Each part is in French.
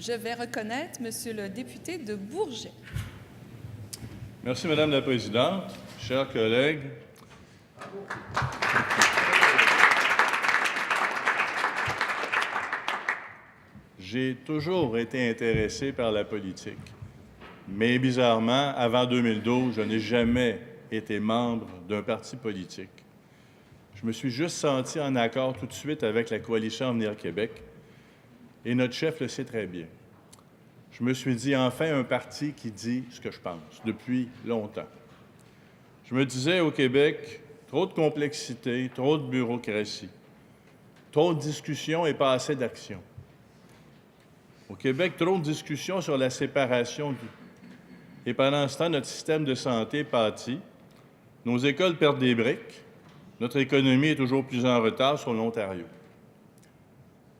Je vais reconnaître Monsieur le député de Bourget. Merci, Madame la Présidente. Chers collègues, j'ai toujours été intéressé par la politique. Mais bizarrement, avant 2012, je n'ai jamais été membre d'un parti politique. Je me suis juste senti en accord tout de suite avec la coalition Avenir Québec, et notre chef le sait très bien. Je me suis dit, enfin, un parti qui dit ce que je pense, depuis longtemps. Je me disais, au Québec, trop de complexité, trop de bureaucratie, trop de discussions et pas assez d'action. Au Québec, trop de discussions sur la séparation. Et pendant ce temps, notre système de santé pâtit, nos écoles perdent des briques, notre économie est toujours plus en retard sur l'Ontario.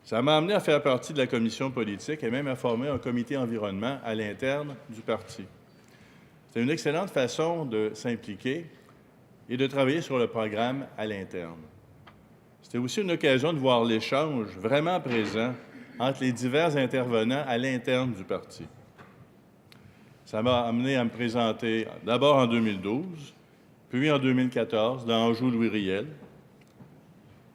Ça m'a amené à faire partie de la commission politique et même à former un comité environnement à l'interne du parti. C'est une excellente façon de s'impliquer et de travailler sur le programme à l'interne. C'était aussi une occasion de voir l'échange vraiment présent entre les divers intervenants à l'interne du parti. Ça m'a amené à me présenter d'abord en 2012, puis en 2014 dans Anjou-Louis-Riel.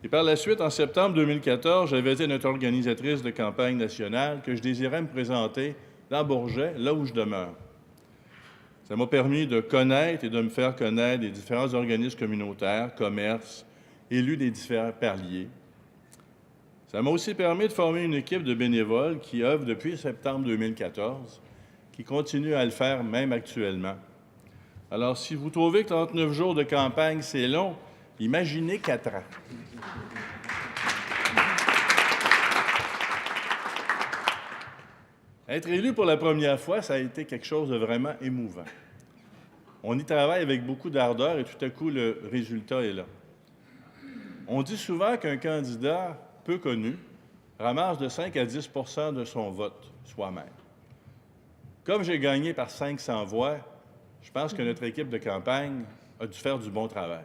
Et par la suite, en septembre 2014, j'avais dit à notre organisatrice de campagne nationale que je désirais me présenter dans Bourget, là où je demeure. Ça m'a permis de connaître et de me faire connaître des différents organismes communautaires, commerces, élus des différents paliers. Ça m'a aussi permis de former une équipe de bénévoles qui œuvre depuis septembre 2014, qui continue à le faire même actuellement. Alors, si vous trouvez que 39 jours de campagne, c'est long, imaginez 4 ans. Être élu pour la première fois, ça a été quelque chose de vraiment émouvant. On y travaille avec beaucoup d'ardeur et tout à coup, le résultat est là. On dit souvent qu'un candidat peu connu ramasse de 5 à 10 % de son vote soi-même. Comme j'ai gagné par 500 voix, je pense que notre équipe de campagne a dû faire du bon travail,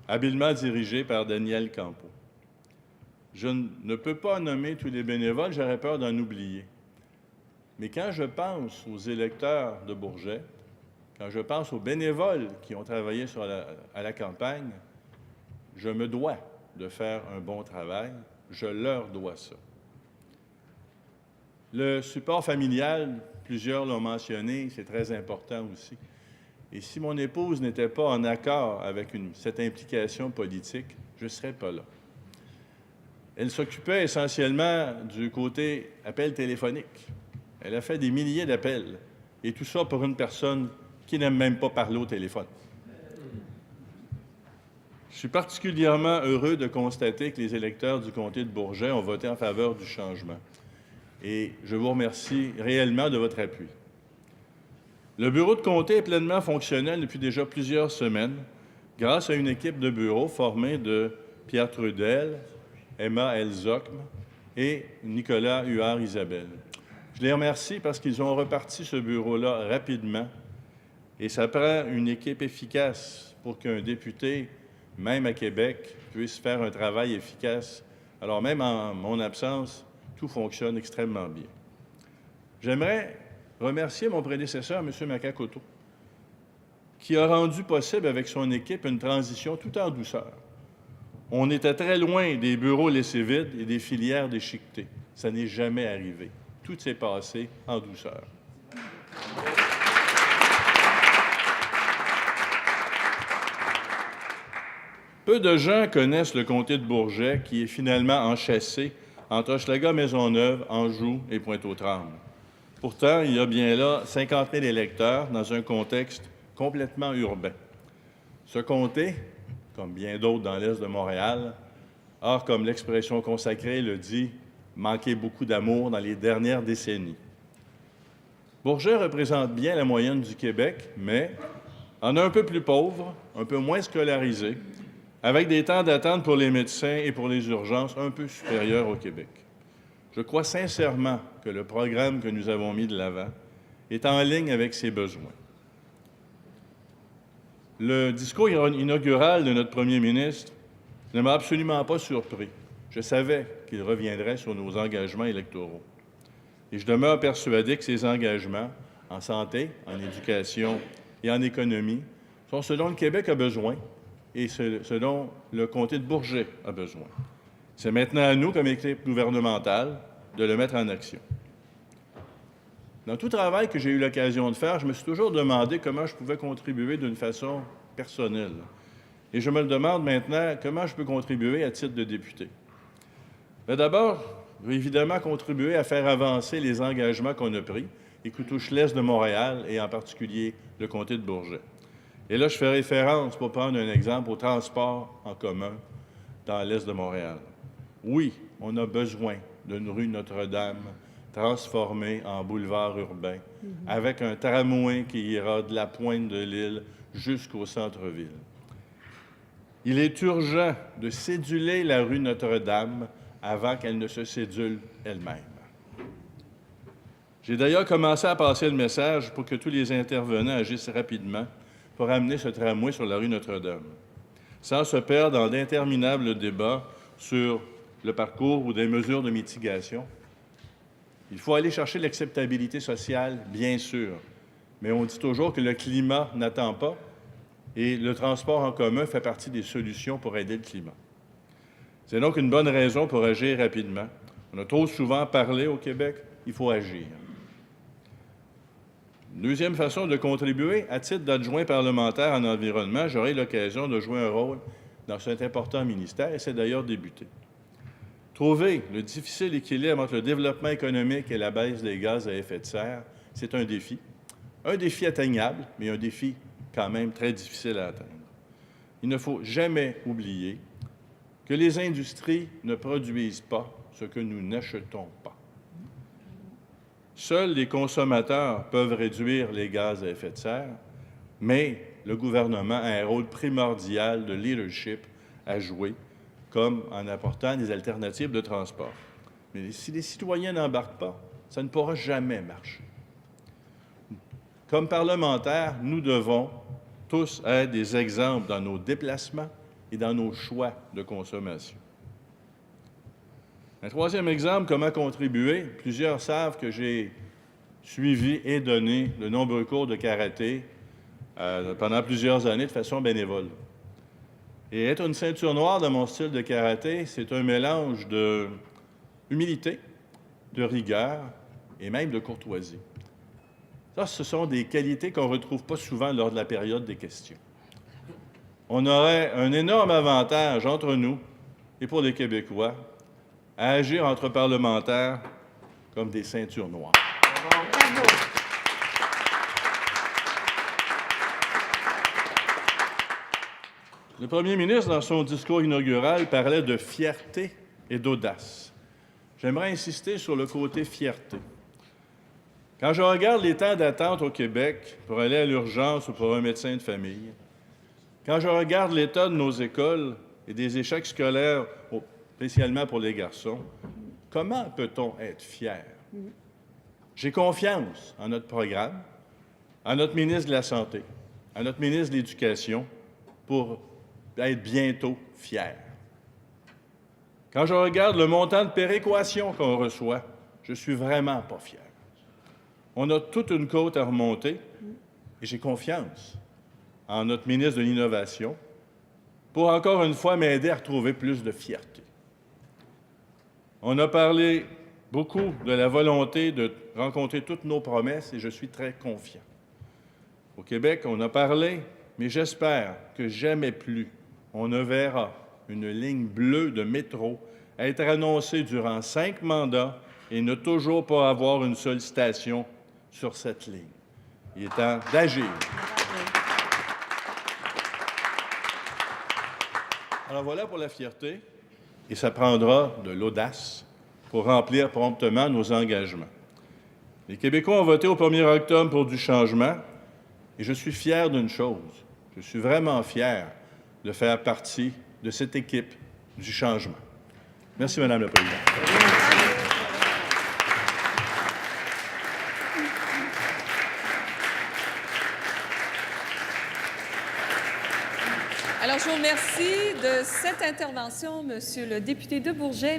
habilement dirigée par Daniel Campeau. Je ne peux pas nommer tous les bénévoles, j'aurais peur d'en oublier. Mais quand je pense aux électeurs de Bourget, quand je pense aux bénévoles qui ont travaillé à la campagne, je me dois de faire un bon travail. Je leur dois ça. Le support familial, plusieurs l'ont mentionné, c'est très important aussi. Et si mon épouse n'était pas en accord avec cette implication politique, je ne serais pas là. Elle s'occupait essentiellement du côté appel téléphonique. Elle a fait des milliers d'appels, et tout ça pour une personne qui n'aime même pas parler au téléphone. Je suis particulièrement heureux de constater que les électeurs du comté de Bourget ont voté en faveur du changement. Et je vous remercie réellement de votre appui. Le bureau de comté est pleinement fonctionnel depuis déjà plusieurs semaines grâce à une équipe de bureau formée de Pierre Trudel, Emma Elzocme et Nicolas Huard-Isabelle. Je les remercie parce qu'ils ont reparti ce bureau-là rapidement et ça prend une équipe efficace pour qu'un député, même à Québec, puisse faire un travail efficace. Alors même en mon absence, tout fonctionne extrêmement bien. J'aimerais remercier mon prédécesseur, M. Makakoto, qui a rendu possible avec son équipe une transition tout en douceur. On était très loin des bureaux laissés vides et des filières déchiquetées. Ça n'est jamais arrivé. Tout s'est passé en douceur. Peu de gens connaissent le comté de Bourget, qui est finalement enchâssé entre Hochelaga-Maisonneuve, Anjou et Pointe-aux-Trembles. Pourtant, il y a bien là 50 000 électeurs dans un contexte complètement urbain. Ce comté, comme bien d'autres dans l'est de Montréal, a, comme l'expression consacrée le dit, manqué beaucoup d'amour dans les dernières décennies. Bourget représente bien la moyenne du Québec, mais en un peu plus pauvre, un peu moins scolarisé, avec des temps d'attente pour les médecins et pour les urgences un peu supérieurs au Québec. Je crois sincèrement que le programme que nous avons mis de l'avant est en ligne avec ses besoins. Le discours inaugural de notre premier ministre ne m'a absolument pas surpris. Je savais qu'il reviendrait sur nos engagements électoraux. Et je demeure persuadé que ces engagements en santé, en éducation et en économie sont ce dont le Québec a besoin et ce dont le comté de Bourget a besoin. C'est maintenant à nous, comme équipe gouvernementale, de le mettre en action. Dans tout travail que j'ai eu l'occasion de faire, je me suis toujours demandé comment je pouvais contribuer d'une façon personnelle. Et je me le demande maintenant, comment je peux contribuer à titre de député. D'abord, je vais évidemment contribuer à faire avancer les engagements qu'on a pris et qui touchent l'Est de Montréal et en particulier le comté de Bourget. Et là, je fais référence, pour prendre un exemple, au transport en commun dans l'Est de Montréal. Oui, on a besoin d'une rue Notre-Dame transformée en boulevard urbain, avec un tramway qui ira de la pointe de l'île jusqu'au centre-ville. Il est urgent de céduler la rue Notre-Dame avant qu'elle ne se cédule elle-même. J'ai d'ailleurs commencé à passer le message pour que tous les intervenants agissent rapidement pour amener ce tramway sur la rue Notre-Dame, sans se perdre dans d'interminables débats sur le parcours ou des mesures de mitigation. Il faut aller chercher l'acceptabilité sociale, bien sûr, mais on dit toujours que le climat n'attend pas et le transport en commun fait partie des solutions pour aider le climat. C'est donc une bonne raison pour agir rapidement. On a trop souvent parlé au Québec, il faut agir. Deuxième façon de contribuer, à titre d'adjoint parlementaire en environnement, j'aurai l'occasion de jouer un rôle dans cet important ministère, et c'est d'ailleurs débuté. Trouver le difficile équilibre entre le développement économique et la baisse des gaz à effet de serre, c'est un défi. Un défi atteignable, mais un défi quand même très difficile à atteindre. Il ne faut jamais oublier que les industries ne produisent pas ce que nous n'achetons pas. Seuls les consommateurs peuvent réduire les gaz à effet de serre, mais le gouvernement a un rôle primordial de leadership à jouer, comme en apportant des alternatives de transport. Mais si les citoyens n'embarquent pas, ça ne pourra jamais marcher. Comme parlementaires, nous devons tous être des exemples dans nos déplacements et dans nos choix de consommation. Un troisième exemple, comment contribuer. Plusieurs savent que j'ai suivi et donné de nombreux cours de karaté pendant plusieurs années de façon bénévole. Et être une ceinture noire dans mon style de karaté, c'est un mélange d'humilité, de rigueur et même de courtoisie. Ça, ce sont des qualités qu'on ne retrouve pas souvent lors de la période des questions. On aurait un énorme avantage entre nous et pour les Québécois à agir entre parlementaires comme des ceintures noires. Bravo. Le premier ministre, dans son discours inaugural, parlait de fierté et d'audace. J'aimerais insister sur le côté fierté. Quand je regarde les temps d'attente au Québec pour aller à l'urgence ou pour un médecin de famille, quand je regarde l'état de nos écoles et des échecs scolaires, spécialement pour les garçons, comment peut-on être fier? J'ai confiance en notre programme, en notre ministre de la Santé, en notre ministre de l'Éducation, pour être bientôt fier. Quand je regarde le montant de péréquation qu'on reçoit, je suis vraiment pas fier. On a toute une côte à remonter et j'ai confiance en notre ministre de l'Innovation pour encore une fois m'aider à retrouver plus de fierté. On a parlé beaucoup de la volonté de rencontrer toutes nos promesses et je suis très confiant. Au Québec, on a parlé, mais j'espère que jamais plus on ne verra une ligne bleue de métro être annoncée durant 5 mandats et ne toujours pas avoir une seule station sur cette ligne. Il est temps d'agir. Alors voilà pour la fierté, et ça prendra de l'audace pour remplir promptement nos engagements. Les Québécois ont voté au 1er octobre pour du changement, et je suis fier d'une chose. Je suis vraiment fier de faire partie de cette équipe du changement. Merci, Madame la Présidente. Alors, je vous remercie de cette intervention, Monsieur le député de Bourget.